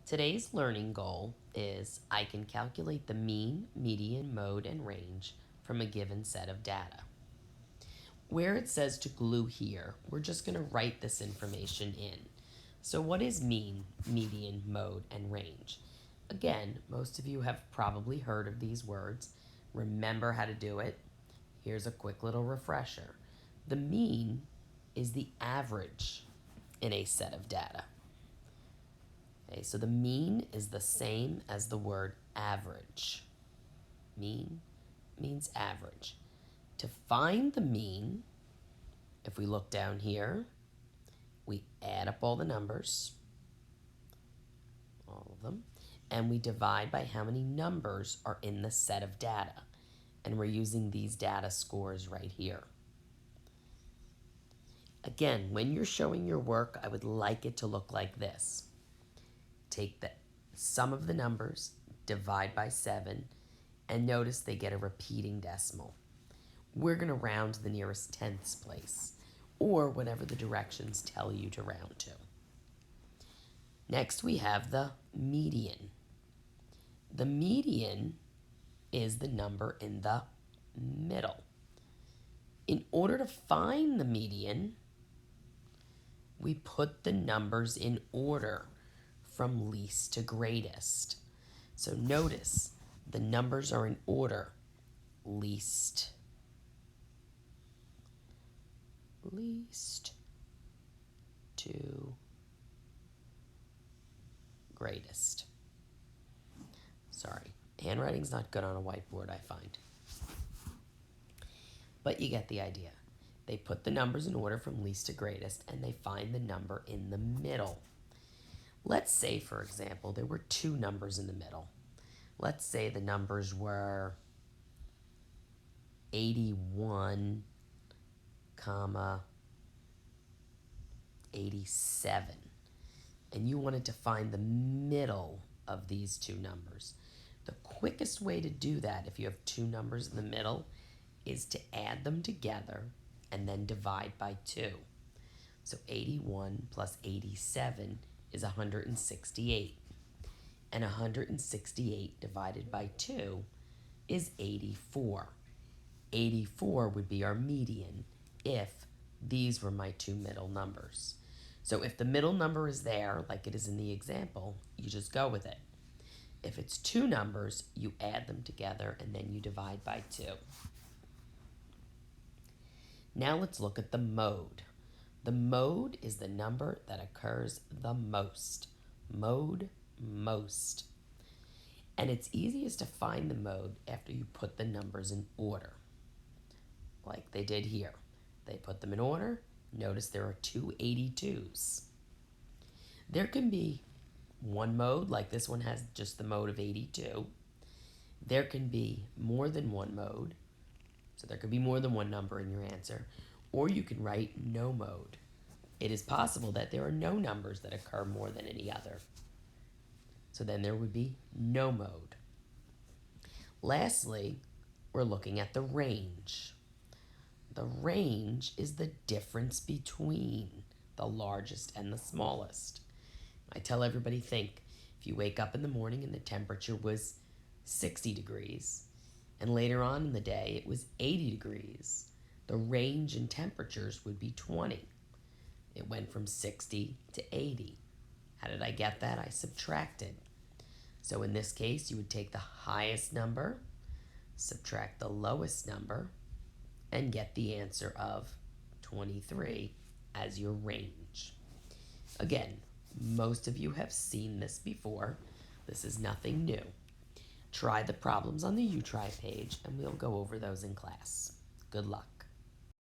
Today's learning goal is I can calculate the mean, median, mode, and range from a given set of data. Where it says to glue here, we're just going to write this information in. So what is mean, median, mode, and range? Again, most of you have probably heard of these words. Remember how to do it. Here's a quick little refresher. The mean is the average in a set of data. Okay, so the mean is the same as the word average. Mean means average. To find the mean, if we look down here, we add up all the numbers, all of them, and we divide by how many numbers are in the set of data. And we're using these data scores right here. Again, when you're showing your work, I would like it to look like this. Take the sum of the numbers, divide by 7, and notice they get a repeating decimal. We're going to round to the nearest tenths place, or whatever the directions tell you to round to. Next, we have the median. The median is the number in the middle. In order to find the median, we put the numbers in order from least to greatest. So notice the numbers are in order, least to greatest. Sorry, handwriting's not good on a whiteboard, I find. But you get the idea. They put the numbers in order from least to greatest, and they find the number in the middle. Let's say, for example, there were two numbers in the middle. Let's say the numbers were 81, 87. And you wanted to find the middle of these two numbers. The quickest way to do that, if you have two numbers in the middle, is to add them together and then divide by 2. So 81 plus 87 is 168. And 168 divided by 2 is 84. 84 would be our median if these were my two middle numbers. So if the middle number is there, like it is in the example, you just go with it. If it's two numbers, you add them together and then you divide by 2. Now let's look at the mode. The mode is the number that occurs the most. Mode, most. And it's easiest to find the mode after you put the numbers in order, like they did here. They put them in order. Notice there are two 82s. There can be one mode, like this one has just the mode of 82. There can be more than one mode, so there could be more than one number in your answer, or you can write no mode. It is possible that there are no numbers that occur more than any other. So then there would be no mode. Lastly, we're looking at the range. The range is the difference between the largest and the smallest. I tell everybody, think, if you wake up in the morning and the temperature was 60 degrees, and later on in the day it was 80 degrees, the range in temperatures would be 20. It went from 60 to 80. How did I get that? I subtracted. So in this case, you would take the highest number, subtract the lowest number, and get the answer of 23 as your range. Again, most of you have seen this before. This is nothing new. Try the problems on the You Try page, and we'll go over those in class. Good luck.